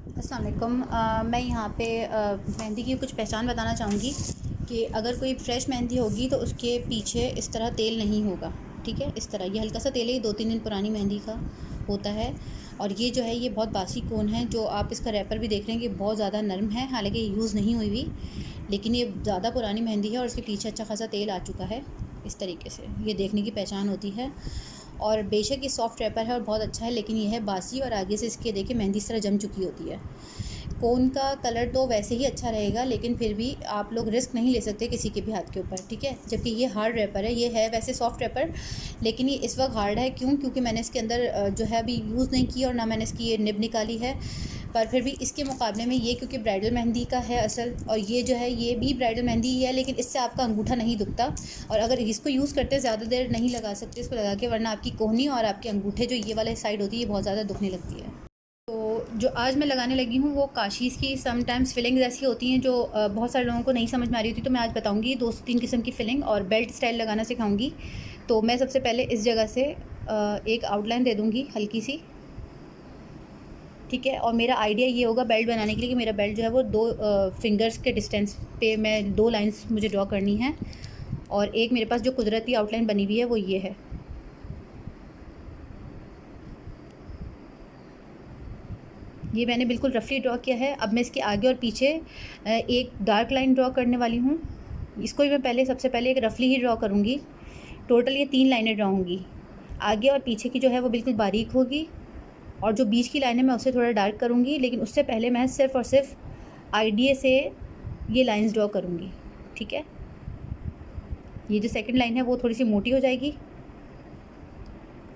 अस्सलाम वालेकुम। मैं यहाँ पे मेहंदी की कुछ पहचान बताना चाहूँगी कि अगर कोई फ़्रेश मेहंदी होगी तो उसके पीछे इस तरह तेल नहीं होगा। ठीक है, इस तरह ये हल्का सा तेल है, ये 2-3 दिन पुरानी मेहंदी का होता है। और ये जो है ये बहुत बासी कोन है, जो आप इसका रैपर भी देख रहे हैं कि बहुत ज़्यादा नरम है, हालांकि ये यूज़ नहीं हुई हुई, लेकिन ये ज़्यादा पुरानी मेहंदी है और इसके पीछे अच्छा खासा तेल आ चुका है। इस तरीके से ये देखने की पहचान होती है। और बेशक ये सॉफ्ट रैपर है और बहुत अच्छा है, लेकिन ये है बासी और आगे से इसके देखिए मेहंदी इस तरह जम चुकी होती है। कोन का कलर तो वैसे ही अच्छा रहेगा, लेकिन फिर भी आप लोग रिस्क नहीं ले सकते किसी के भी हाथ के ऊपर, ठीक है। जबकि ये हार्ड रैपर है, ये है वैसे सॉफ्ट रैपर, लेकिन ये इस वक्त हार्ड है। क्योंकि मैंने इसके अंदर जो है अभी यूज़ नहीं की और ना मैंने इसकी ये निब निकाली है। पर फिर भी इसके मुकाबले में ये, क्योंकि ब्राइडल मेहंदी का है असल, और ये जो है ये भी ब्राइडल मेहंदी ही है, लेकिन इससे आपका अंगूठा नहीं दुखता। और अगर इसको यूज़ करते ज़्यादा देर नहीं लगा सकते इसको लगा के, वरना आपकी कोहनी और आपके अंगूठे जो ये वाले साइड होती है ये बहुत ज़्यादा दुखने लगती है। तो जो आज मैं लगाने लगी हूँ वो काशीज़ की समटाइम्स फिलिंग्स ऐसी होती हैं जो बहुत सारे लोगों को नहीं समझ में आ रही होती, तो मैं आज बताऊँगी 2 से 3 किस्म की फिलिंग और बेल्ट स्टाइल लगाना सिखाऊंगी। तो मैं सबसे पहले इस जगह से एक आउटलाइन दे दूँगी हल्की सी, ठीक है। और मेरा आइडिया ये होगा बेल्ट बनाने के लिए कि मेरा बेल्ट जो है वो 2 फिंगर्स के डिस्टेंस पे मैं 2 लाइंस मुझे ड्रॉ करनी है। और एक मेरे पास जो कुदरती आउटलाइन बनी हुई है वो ये है। ये मैंने बिल्कुल रफली ड्रॉ किया है। अब मैं इसके आगे और पीछे एक डार्क लाइन ड्रॉ करने वाली हूँ। इसको भी मैं सबसे पहले एक रफली ही ड्रॉ करूँगी। टोटल ये 3 लाइनें ड्रॉ होंगी। आगे और पीछे की जो है वो बिल्कुल बारीक होगी, और जो बीच की लाइन है मैं उससे थोड़ा डार्क करूँगी, लेकिन उससे पहले मैं सिर्फ़ और सिर्फ आइडिया से ये लाइंस ड्रॉ करूँगी, ठीक है। ये जो सेकंड लाइन है वो थोड़ी सी मोटी हो जाएगी,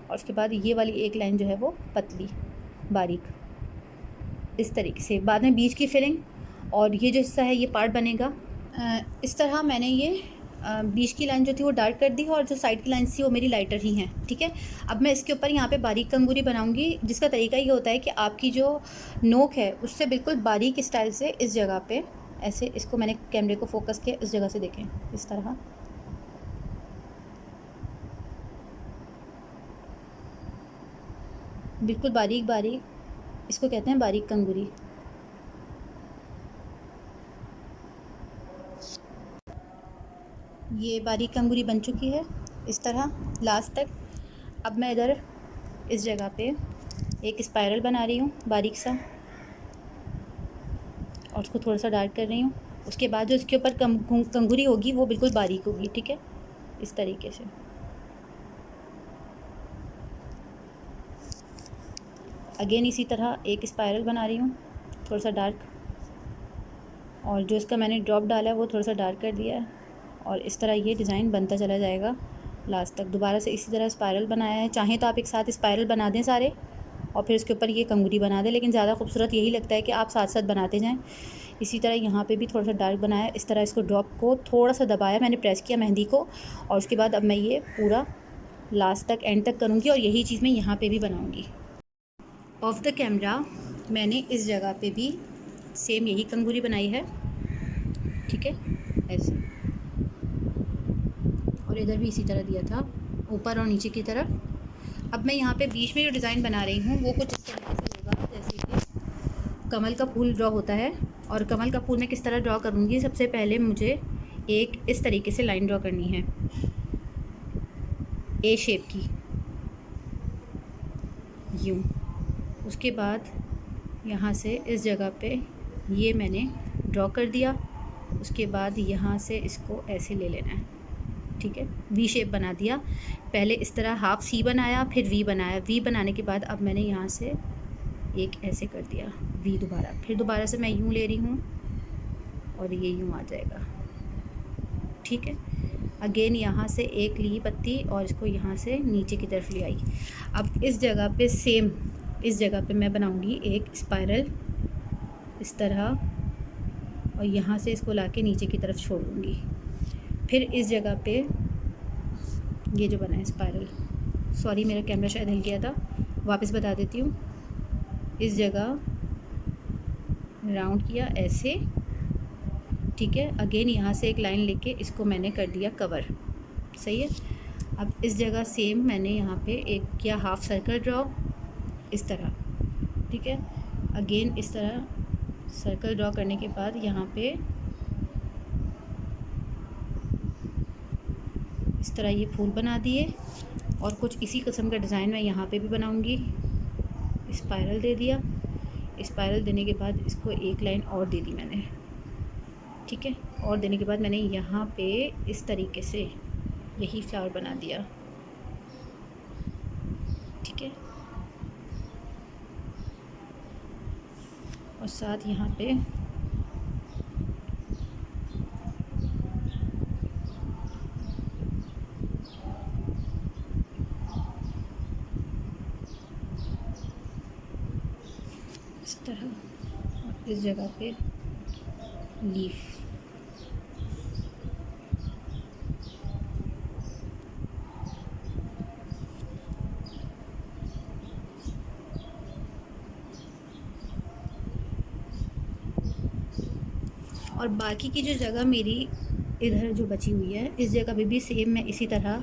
और उसके बाद ये वाली एक लाइन जो है वो पतली बारीक, इस तरीके से। बाद में बीच की फिलिंग और ये जो हिस्सा है ये पार्ट बनेगा। इस तरह मैंने ये बीच की लाइन जो थी वो डार्क कर दी, और जो साइड की लाइन थी वो मेरी लाइटर ही हैं, ठीक है। अब मैं इसके ऊपर यहाँ पे बारीक कंगूरी बनाऊंगी, जिसका तरीका ये होता है कि आपकी जो नोक है उससे बिल्कुल बारीक स्टाइल से इस जगह पे ऐसे, इसको मैंने कैमरे को फोकस किया, इस जगह से देखें, इस तरह बिल्कुल बारीक बारीक, इसको कहते हैं बारीक कंगूरी। ये बारीक कंगूरी बन चुकी है इस तरह लास्ट तक। अब मैं इधर इस जगह पे एक स्पाइरल बना रही हूँ बारीक सा, और उसको थोड़ा सा डार्क कर रही हूँ। उसके बाद जो इसके ऊपर कंगूरी होगी वो बिल्कुल बारीक होगी, ठीक है, इस तरीके से। अगेन इसी तरह एक स्पाइरल बना रही हूँ थोड़ा सा डार्क, और जो इसका मैंने ड्रॉप डाला है वो थोड़ा सा डार्क कर दिया है, और इस तरह ये डिज़ाइन बनता चला जाएगा लास्ट तक। दोबारा से इसी तरह स्पाइरल बनाया है। चाहें तो आप एक साथ स्पाइरल बना दें सारे, और फिर उसके ऊपर ये कंगूरी बना दें, लेकिन ज़्यादा खूबसूरत यही लगता है कि आप साथ साथ बनाते जाएं। इसी तरह यहाँ पे भी थोड़ा सा डार्क बनाया, इस तरह इसको ड्रॉप को थोड़ा सा दबाया, मैंने प्रेस किया मेहंदी को, और उसके बाद अब मैं ये पूरा लास्ट तक एंड तक करूँगी, और यही चीज़ मैं यहाँ पर भी बनाऊँगी। ऑफ द कैमरा मैंने इस जगह पे भी सेम यही कंगूरी बनाई है, ठीक है, ऐसे। और इधर भी इसी तरह दिया था, ऊपर और नीचे की तरफ। अब मैं यहाँ पे बीच में जो डिज़ाइन बना रही हूँ वो कुछ इस तरीके से होगा, जैसे कि कमल का फूल ड्रॉ होता है। और कमल का फूल मैं किस तरह ड्रॉ करूँगी, सबसे पहले मुझे एक इस तरीके से लाइन ड्रॉ करनी है, ए शेप की, यूँ। उसके बाद यहाँ से इस जगह पे ये मैंने ड्रॉ कर दिया। उसके बाद यहाँ से इसको ऐसे ले लेना है, ठीक है, वी शेप बना दिया। पहले इस तरह हाफ सी बनाया, फिर वी बनाया। वी बनाने के बाद अब मैंने यहाँ से एक ऐसे कर दिया वी, दोबारा, फिर दोबारा से मैं यूँ ले रही हूँ और ये यूँ आ जाएगा, ठीक है। अगेन यहाँ से एक ली पत्ती और इसको यहाँ से नीचे की तरफ ले आई। अब इस जगह पे सेम, इस जगह पे मैं बनाऊंगी एक स्पाइरल इस तरह, और यहाँ से इसको लाके नीचे की तरफ छोड़ दूँगी। फिर इस जगह पे ये जो बना है स्पाइरल, सॉरी मेरा कैमरा शायद हिल गया था, वापस बता देती हूँ। इस जगह राउंड किया ऐसे, ठीक है। अगेन यहाँ से एक लाइन लेके इसको मैंने कर दिया कवर, सही है। अब इस जगह सेम मैंने यहाँ पे एक किया हाफ सर्कल ड्रॉ इस तरह, ठीक है। अगेन इस तरह सर्कल ड्रॉ करने के बाद यहाँ पे इस तरह ये फूल बना दिए और कुछ इसी किस्म का डिज़ाइन मैं यहाँ पे भी बनाऊँगी। स्पाइरल दे दिया, स्पाइरल देने के बाद इसको एक लाइन और दे दी मैंने, ठीक है। और देने के बाद मैंने यहाँ पे इस तरीके से यही फ्लावर बना दिया, ठीक है। और साथ यहाँ पे इस तरह और इस जगह पे लीफ। और बाकी की जो जगह मेरी इधर जो बची हुई है, इस जगह पे भी सेम मैं इसी तरह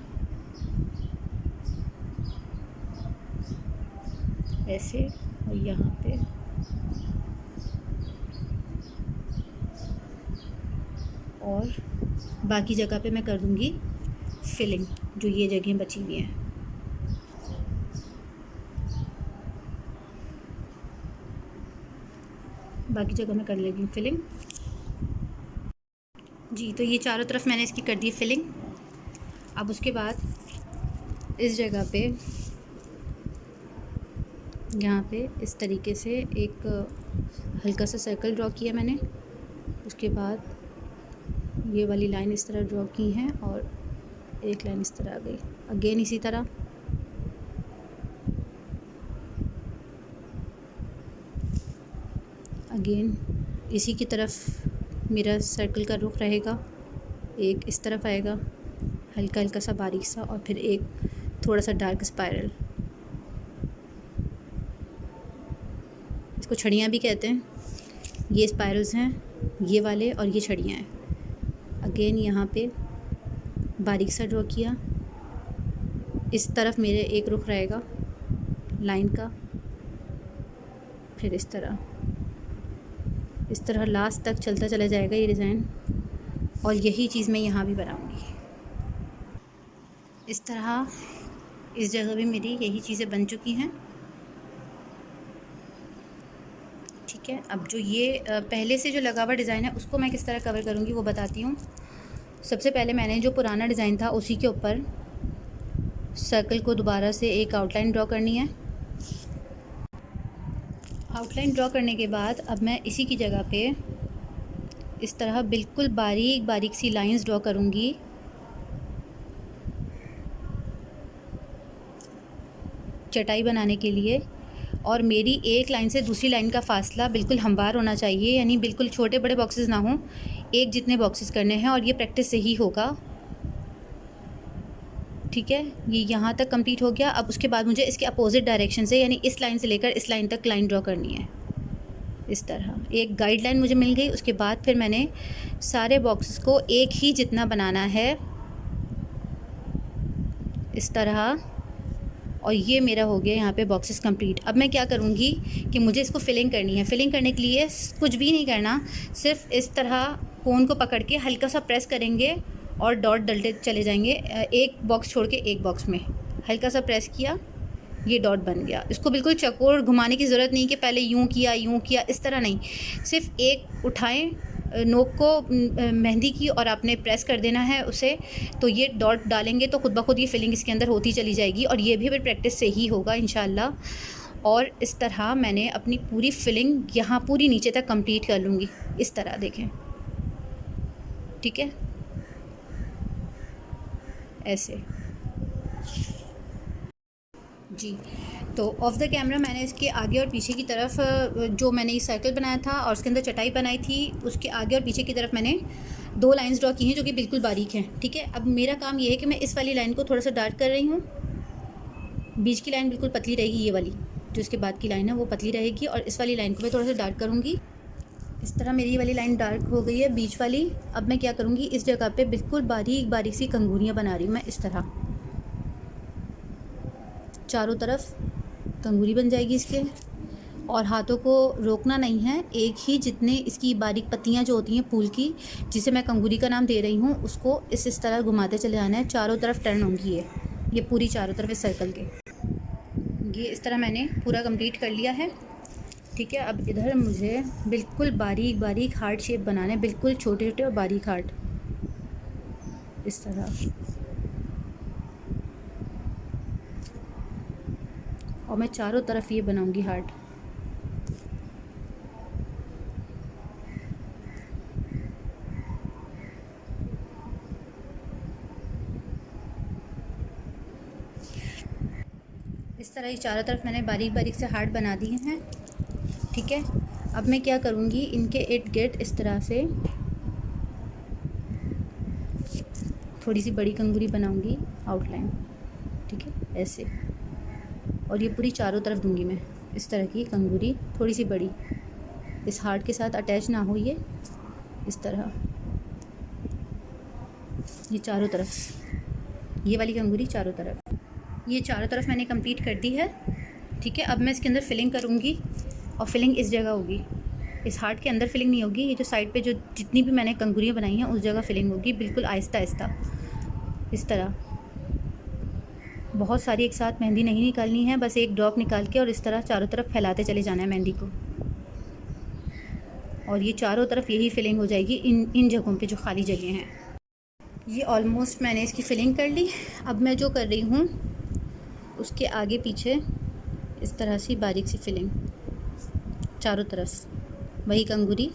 ऐसे और यहाँ पे और बाकी जगह पे मैं कर दूँगी फिलिंग, जो ये जगह बची हुई हैं। बाकी जगह मैं कर लेगी फिलिंग। जी, तो ये चारों तरफ मैंने इसकी कर दी फिलिंग। अब उसके बाद इस जगह पे यहाँ पे इस तरीके से एक हल्का सा सर्कल ड्रॉ किया मैंने। उसके बाद ये वाली लाइन इस तरह ड्रॉ की है और एक लाइन इस तरह आ गई। अगेन इसी तरह अगेन इसी की तरफ मेरा सर्कल का रुख रहेगा। एक इस तरफ आएगा हल्का हल्का सा बारीक सा, और फिर एक थोड़ा सा डार्क स्पाइरल। इसको छड़ियाँ भी कहते हैं। ये स्पाइरल्स हैं ये वाले, और ये छड़ियाँ हैं। अगेन यहाँ पे बारीक सा ड्रॉ किया। इस तरफ मेरे एक रुख रहेगा लाइन का, फिर इस तरह लास्ट तक चलता चला जाएगा ये डिज़ाइन। और यही चीज़ मैं यहाँ भी बनाऊँगी। इस तरह इस जगह भी मेरी यही चीज़ें बन चुकी हैं, ठीक है। अब जो ये पहले से जो लगा हुआ डिज़ाइन है उसको मैं किस तरह कवर करूँगी वो बताती हूँ। सबसे पहले मैंने जो पुराना डिज़ाइन था उसी के ऊपर सर्कल को दोबारा से एक आउटलाइन ड्रॉ करनी है। आउटलाइन ड्रॉ करने के बाद अब मैं इसी की जगह पे इस तरह बिल्कुल बारीक बारीक सी लाइंस ड्रॉ करूँगी। चटाई बनाने के लिए। और मेरी एक लाइन से दूसरी लाइन का फासला बिल्कुल हमवार होना चाहिए, यानी बिल्कुल छोटे बड़े बॉक्सेस ना हों, एक जितने बॉक्सेस करने हैं। और ये प्रैक्टिस से ही होगा, ठीक है। ये यहाँ तक कंप्लीट हो गया। अब उसके बाद मुझे इसके अपोजिट डायरेक्शन से, यानी इस लाइन से लेकर इस लाइन तक लाइन ड्रॉ करनी है। इस तरह एक गाइडलाइन मुझे मिल गई। उसके बाद फिर मैंने सारे बॉक्सेस को एक ही जितना बनाना है इस तरह। और ये मेरा हो गया यहाँ पे बॉक्सेस कंप्लीट। अब मैं क्या करूँगी कि मुझे इसको फिलिंग करनी है। फिलिंग करने के लिए कुछ भी नहीं करना, सिर्फ इस तरह कोन को पकड़ के हल्का सा प्रेस करेंगे और डॉट डलते चले जाएंगे। एक बॉक्स छोड़ के एक बॉक्स में हल्का सा प्रेस किया, ये डॉट बन गया। इसको बिल्कुल चौकोर घुमाने की ज़रूरत नहीं कि पहले यूँ किया, इस तरह नहीं। सिर्फ एक उठाएं नोक को मेहंदी की और आपने प्रेस कर देना है उसे, तो ये डॉट डालेंगे तो खुद ब खुद ये फिलिंग इसके अंदर होती चली जाएगी। और ये भी फिर प्रैक्टिस से ही होगा इंशाल्लाह। और इस तरह मैंने अपनी पूरी फिलिंग यहाँ पूरी नीचे तक कंप्लीट कर लूँगी। इस तरह देखें, ठीक है, ऐसे। जी, तो ऑफ द कैमरा मैंने इसके आगे और पीछे की तरफ जो मैंने ये सर्कल बनाया था और उसके अंदर चटाई बनाई थी, उसके आगे और पीछे की तरफ मैंने 2 लाइंस ड्रॉ की हैं जो कि बिल्कुल बारीक हैं, ठीक है। अब मेरा काम ये है कि मैं इस वाली लाइन को थोड़ा सा डार्क कर रही हूँ। बीच की लाइन बिल्कुल पतली रहेगी, ये वाली जो इसके बाद की लाइन है वो पतली रहेगी, और इस वाली लाइन को मैं थोड़ा सा डार्क करूँगी। इस तरह मेरी वाली लाइन डार्क हो गई है, बीच वाली। अब मैं क्या करूँगी, इस जगह पे बिल्कुल बारीक बारीक सी कंगूरियाँ बना रही हूँ मैं। इस तरह चारों तरफ कंगूरी बन जाएगी इसके। और हाथों को रोकना नहीं है, एक ही जितने इसकी बारीक पत्तियां जो होती हैं फूल की, जिसे मैं कंगूरी का नाम दे रही हूँ, उसको इस तरह घुमाते चले जाना है। चारों तरफ टर्न होंगी ये पूरी चारों तरफ इस सर्कल के। ये इस तरह मैंने पूरा कंप्लीट कर लिया है। ठीक है, अब इधर मुझे बिल्कुल बारीक बारीक हार्ट शेप बनाना है, बिल्कुल छोटे छोटे और बारीक हार्ट इस तरह। और मैं चारों तरफ ये बनाऊंगी हार्ट। इस तरह ये चारों तरफ मैंने बारीक बारीक से हार्ट बना दिए हैं। ठीक है, अब मैं क्या करूँगी, इनके इर्द गिर्द इस तरह से थोड़ी सी बड़ी कंगूरी बनाऊंगी आउटलाइन। ठीक है, ऐसे। और ये पूरी चारों तरफ दूंगी मैं इस तरह की कंगूरी, थोड़ी सी बड़ी, इस हार्ट के साथ अटैच ना हो ये, इस तरह। ये चारों तरफ, ये वाली कंगूरी चारों तरफ। ये चारों तरफ मैंने कंप्लीट कर दी है। ठीक है, अब मैं इसके अंदर फिलिंग करूँगी और फिलिंग इस जगह होगी, इस हार्ट के अंदर फिलिंग नहीं होगी। ये जो साइड पे जो जितनी भी मैंने कंगूरियाँ बनाई हैं उस जगह फिलिंग होगी, बिल्कुल आहिस्ता आहिस्ता इस तरह। बहुत सारी एक साथ मेहंदी नहीं निकालनी है, बस एक ड्रॉप निकाल के और इस तरह चारों तरफ फैलाते चले जाना है मेहंदी को। और ये चारों तरफ यही फिलिंग हो जाएगी इन जगहों पे जो खाली जगह हैं। ये ऑलमोस्ट मैंने इसकी फिलिंग कर ली। अब मैं जो कर रही हूँ उसके आगे पीछे इस तरह से बारीक सी फिलिंग चारों तरफ, वही कंगूरी।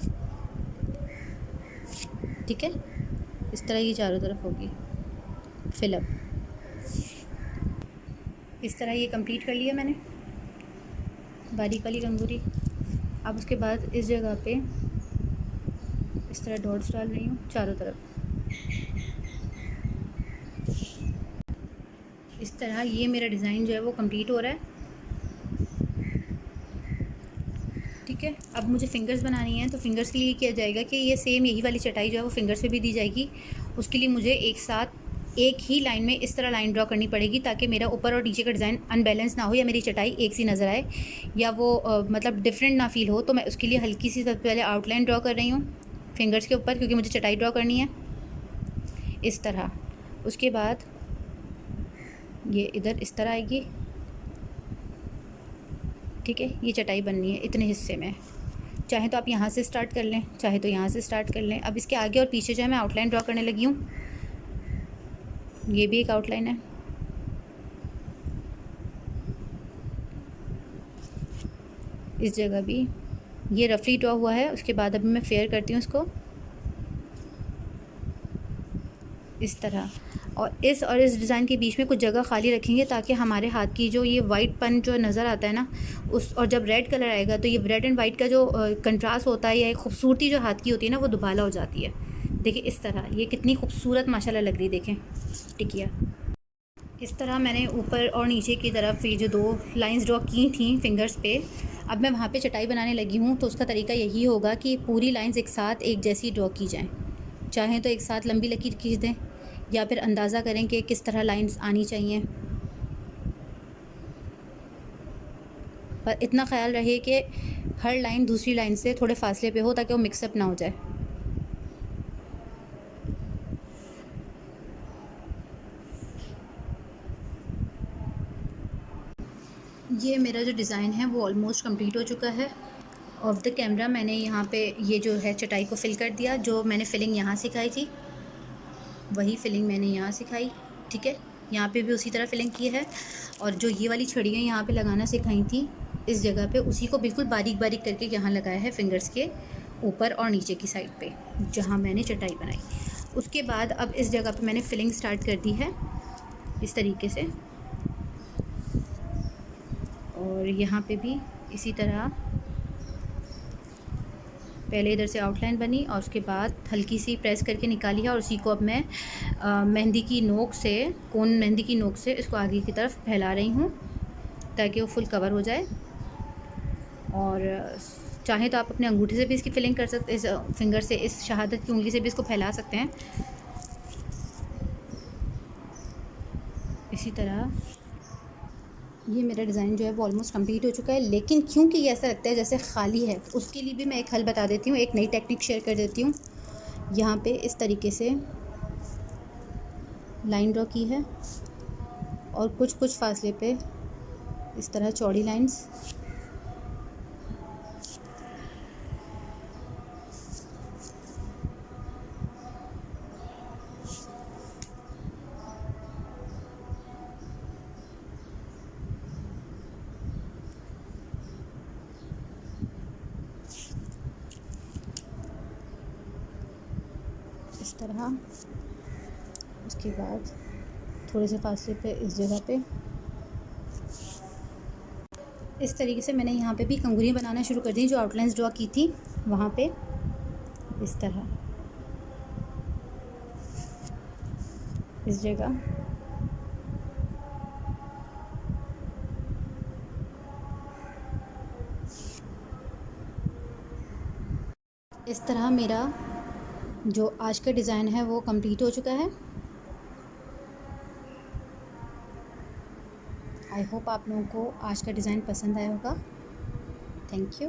ठीक है, इस तरह ये चारों तरफ होगी फिलअप। इस तरह ये कंप्लीट कर लिया मैंने बारीक वाली कंगूरी। अब उसके बाद इस जगह पे इस तरह डॉट्स डाल रही हूँ चारों तरफ। इस तरह ये मेरा डिज़ाइन जो है वो कंप्लीट हो रहा है। ठीक है, अब मुझे फ़िंगर्स बनानी है, तो फ़िंगर्स के लिए किया जाएगा कि ये सेम यही वाली चटाई जो है वो फ़िंगर्स पे भी दी जाएगी। उसके लिए मुझे एक साथ एक ही लाइन में इस तरह लाइन ड्रॉ करनी पड़ेगी, ताकि मेरा ऊपर और नीचे का डिज़ाइन अनबैलेंस ना हो, या मेरी चटाई एक सी नज़र आए, या वो मतलब डिफरेंट ना फील हो। तो मैं उसके लिए हल्की सी सबसे पहले आउटलाइन ड्रॉ कर रही हूँ फ़िंगर्स के ऊपर, क्योंकि मुझे चटाई ड्रॉ करनी है इस तरह। उसके बाद ये इधर इस तरह आएगी। ठीक है, ये चटाई बननी है इतने हिस्से में। चाहे तो आप यहाँ से स्टार्ट कर लें, चाहे तो यहाँ से स्टार्ट कर लें। अब इसके आगे और पीछे जो है मैं आउटलाइन ड्रॉ करने लगी हूँ। ये भी एक आउटलाइन है। इस जगह भी ये रफली ड्रॉ हुआ है। उसके बाद अभी मैं फेयर करती हूँ इसको इस तरह। और इस डिज़ाइन के बीच में कुछ जगह खाली रखेंगे, ताकि हमारे हाथ की जो ये वाइट पन जो नज़र आता है ना उस, और जब रेड कलर आएगा तो ये रेड एंड वाइट का जो कंट्रास्ट होता है या एक खूबसूरती जो हाथ की होती है ना वो दुबाला हो जाती है। देखिए इस तरह ये कितनी खूबसूरत माशाल्लाह लग रही, देखें टिकिया। इस तरह मैंने ऊपर और नीचे की तरफ ये जो 2 लाइंस ड्रॉ की थी फिंगर्स पे, अब मैं वहाँ पे चटाई बनाने लगी हूँ। तो उसका तरीका यही होगा कि पूरी लाइंस एक साथ एक जैसी ड्रॉ की जाएँ। चाहें तो एक साथ लंबी लकीर खींच दें, या फिर अंदाज़ा करें कि किस तरह लाइंस आनी चाहिए, पर इतना ख्याल रहे कि हर लाइन दूसरी लाइन से थोड़े फासले पे हो, ताकि वो मिक्सअप ना हो जाए। ये मेरा जो डिज़ाइन है वो ऑलमोस्ट कंप्लीट हो चुका है। ऑफ द कैमरा मैंने यहाँ पे ये जो है चटाई को फिल कर दिया। जो मैंने फिलिंग यहाँ सिखाई थी वही फिलिंग मैंने यहाँ सिखाई। ठीक है, यहाँ पे भी उसी तरह फिलिंग की है। और जो ये वाली छड़ियाँ यहाँ पे लगाना सिखाई थी इस जगह पे, उसी को बिल्कुल बारीक बारीक करके यहाँ लगाया है फिंगर्स के ऊपर और नीचे की साइड पे जहाँ मैंने चटाई बनाई। उसके बाद अब इस जगह पे मैंने फिलिंग स्टार्ट कर दी है इस तरीके से। और यहाँ पे भी इसी तरह पहले इधर से आउटलाइन बनी और उसके बाद हल्की सी प्रेस करके निकाली है। और उसी को अब मैं मेहंदी की नोक से, कोन मेहंदी की नोक से इसको आगे की तरफ फैला रही हूँ, ताकि वो फुल कवर हो जाए। और चाहे तो आप अपने अंगूठे से भी इसकी फिलिंग कर सकते, इस फिंगर से, इस शहादत की उंगली से भी इसको फैला सकते हैं इसी तरह। ये मेरा डिज़ाइन जो है वो ऑलमोस्ट कंप्लीट हो चुका है, लेकिन क्योंकि ये ऐसा लगता है जैसे खाली है, उसके लिए भी मैं एक हल बता देती हूँ, एक नई टेक्निक शेयर कर देती हूँ। यहाँ पे इस तरीके से लाइन ड्रॉ की है और कुछ कुछ फासले पे इस तरह चौड़ी लाइंस। इस तरह। उसके बाद थोड़े से फासले पे इस जगह पे इस तरीके से मैंने यहाँ पे भी कंघुरियाँ बनाना शुरू कर दी, जो आउटलाइंस ड्रॉ की थी वहाँ पे इस तरह, इस जगह। इस तरह मेरा जो आज का डिज़ाइन है वो कंप्लीट हो चुका है। आई होप आप लोगों को आज का डिज़ाइन पसंद आया होगा। Thank you.